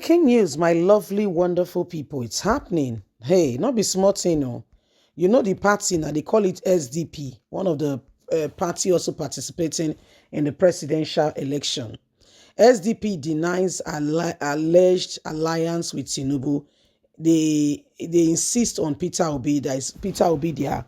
Breaking news, my lovely, wonderful people. It's happening. Hey, not be smart, no. You know the party now, they call it SDP, one of the party also participating in the presidential election. SDP denies alleged alliance with Tinubu. They insist on Peter Obi, that is Peter Obi they are,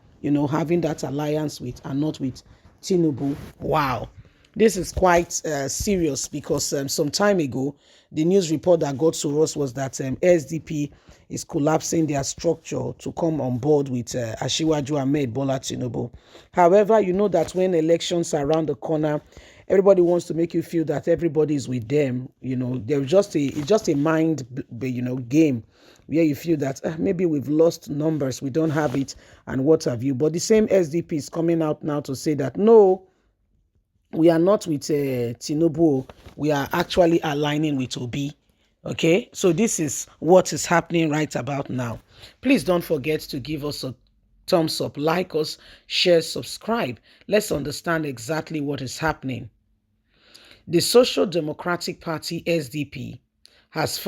having that alliance with and not with Tinubu. Wow. This is quite serious because some time ago, the news report that got to us was that SDP is collapsing their structure to come on board with Asiwaju Ahmed Bola Tinubu. However, you know that when elections are around the corner, everybody wants to make you feel that everybody is with them. It's just a mind, game where you feel that maybe we've lost numbers, we don't have it, and what have you. But the same SDP is coming out now to say that no, we are not with Tinubu. We are actually aligning with Obi. Okay, so this is what is happening right about now. Please don't forget to give us a thumbs up, like us, share, subscribe. Let's understand exactly what is happening. The Social Democratic Party SDP has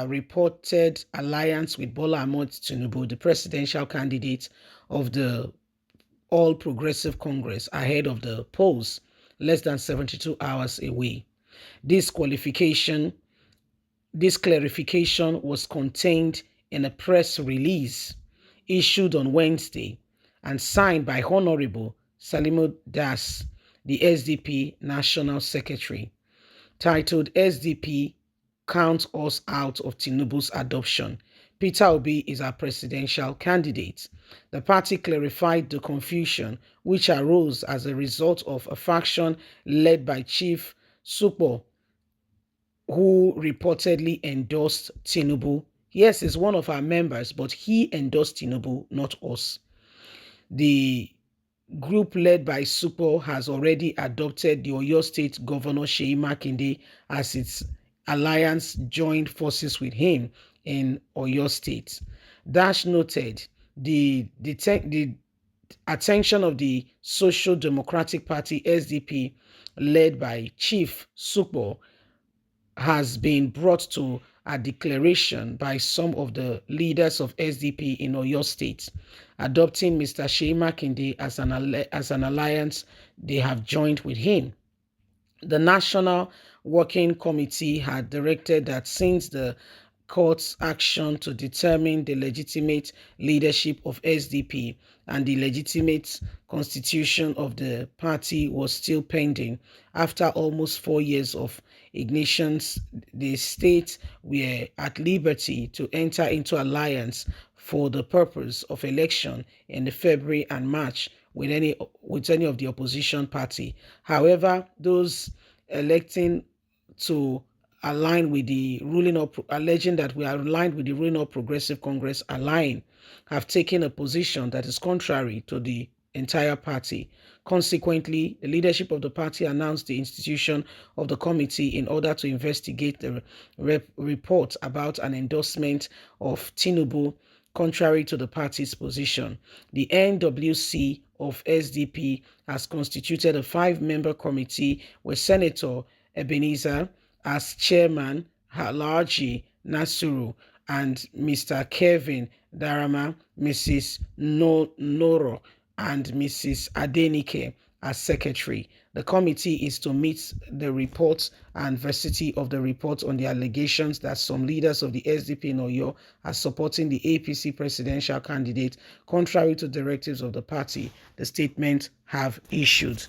reported alliance with Bola Ahmed Tinubu, the presidential candidate of the All Progressive Congress, ahead of the polls less than 72 hours away. This clarification was contained in a press release issued on Wednesday and signed by Honorable Salimu Das, the SDP National Secretary, titled SDP Count Us Out of Tinubu's Adoption. Peter Obi is our presidential candidate. The party clarified the confusion which arose as a result of a faction led by Chief Supo, who reportedly endorsed Tinubu. Yes, he's one of our members, but he endorsed Tinubu, not us. The group led by Supo has already adopted the Oyo State Governor Seyi Makinde as its alliance joined forces with him in Oyo State. Dash noted the attention of the Social Democratic Party SDP led by Chief Supo has been brought to a declaration by some of the leaders of SDP in Oyo State, adopting Mr. Seyi Makinde as an alliance they have joined with him. The National Working Committee had directed that since the court's action to determine the legitimate leadership of SDP and the legitimate constitution of the party was still pending, after almost 4 years of ignitions, the state were at liberty to enter into alliance for the purpose of election in the February and March with any of the opposition party. However, those electing to align with the alleging that we are aligned with the ruling of Progressive Congress have taken a position that is contrary to the entire party. Consequently, the leadership of the party announced the institution of the committee in order to investigate the report about an endorsement of Tinubu contrary to the party's position. The NWC of SDP has constituted a 5-member committee with Senator Ebenezer as chairman, Halaji Nasuru, and Mr. Kevin Darama, Mrs. Noro, and Mrs. Adenike as secretary. The committee is to meet the report and veracity of the report on the allegations that some leaders of the SDP in Oyo are supporting the APC presidential candidate contrary to directives of the party, the statement have issued.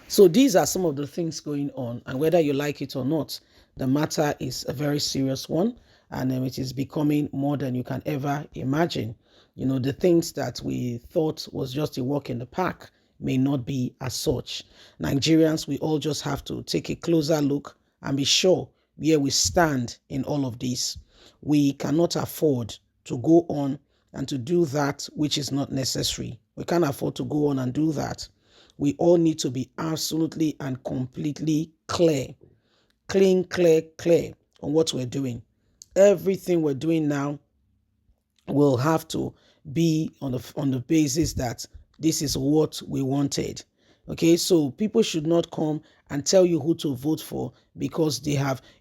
So these are some of the things going on, and whether you like it or not, the matter is a very serious one, and it is becoming more than you can ever imagine. The things that we thought was just a walk in the park may not be as such. Nigerians, we all just have to take a closer look and be sure where we stand in all of this. We cannot afford to go on and to do that which is not necessary. We can't afford to go on and do that. We all need to be absolutely and completely clear on what we're doing. Everything we're doing now will have to be on the basis that this is what we wanted. Okay, so people should not come and tell you who to vote for because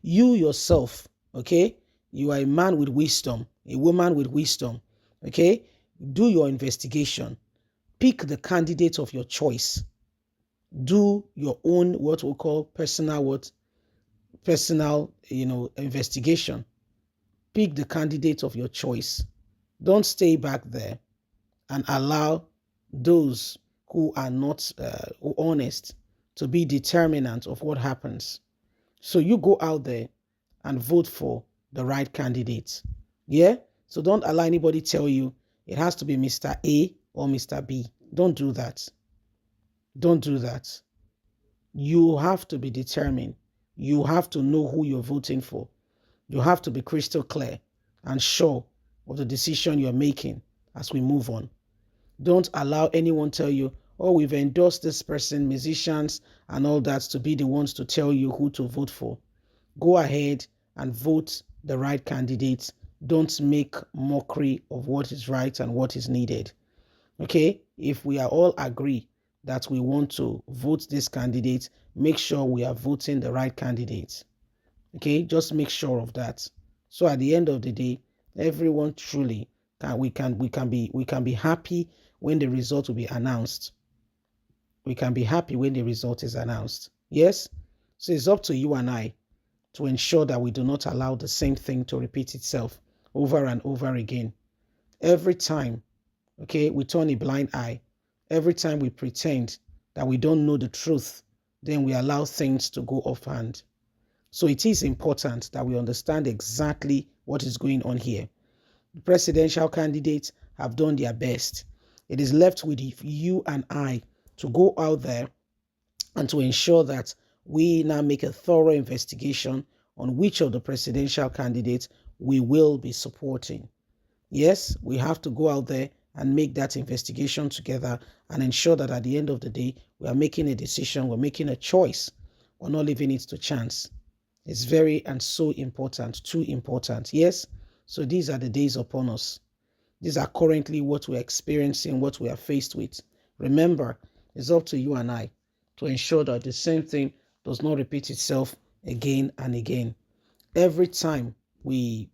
you yourself Okay? You are a man with wisdom, a woman with wisdom. Okay? Do your investigation. Pick the candidate of your choice. Do your own what we call personal, investigation. Pick the candidate of your choice. Don't stay back there and allow those who are not honest to be determinant of what happens. So you go out there and vote for the right candidate. Yeah? So don't allow anybody tell you it has to be Mr. A or Mr. B. Don't do that. Don't do that. You have to be determined. You have to know who you're voting for. You have to be crystal clear and sure of the decision you're making as we move on. Don't allow anyone tell you, oh, we've endorsed this person, musicians and all that, to be the ones to tell you who to vote for. Go ahead and vote the right candidate. Don't make mockery of what is right and what is needed. Okay? If we are all agree that we want to vote this candidate, make sure we are voting the right candidate. Okay? Just make sure of that. So at the end of the day, everyone truly we can be happy when the result will be announced. We can be happy when the result is announced. Yes? So it's up to you and I to ensure that we do not allow the same thing to repeat itself over and over again. Every time, okay, we turn a blind eye. Every time we pretend that we don't know the truth, then we allow things to go offhand. So it is important that we understand exactly what is going on here. The presidential candidates have done their best. It is left with you and I to go out there and to ensure that we now make a thorough investigation on which of the presidential candidates we will be supporting. Yes, we have to go out there and make that investigation together and ensure that at the end of the day, we are making a decision, we're making a choice. We're not leaving it to chance. It's very and so important, too important. Yes, so these are the days upon us. These are currently what we're experiencing, what we are faced with. Remember, it's up to you and I to ensure that the same thing does not repeat itself again and again. Every time we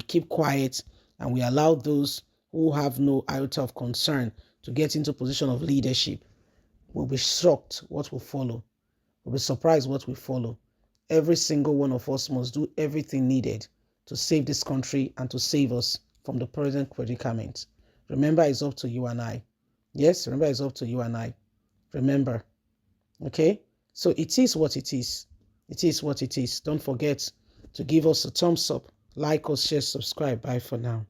keep quiet and we allow those who have no iota of concern to get into position of leadership, we'll be shocked what will follow. We'll be surprised what will follow. Every single one of us must do everything needed to save this country and to save us from the present predicament. Remember, it's up to you and I. Yes, remember, it's up to you and I. Remember. Okay? So it is what it is. It is what it is. Don't forget to give us a thumbs up, like us, share, subscribe. Bye for now.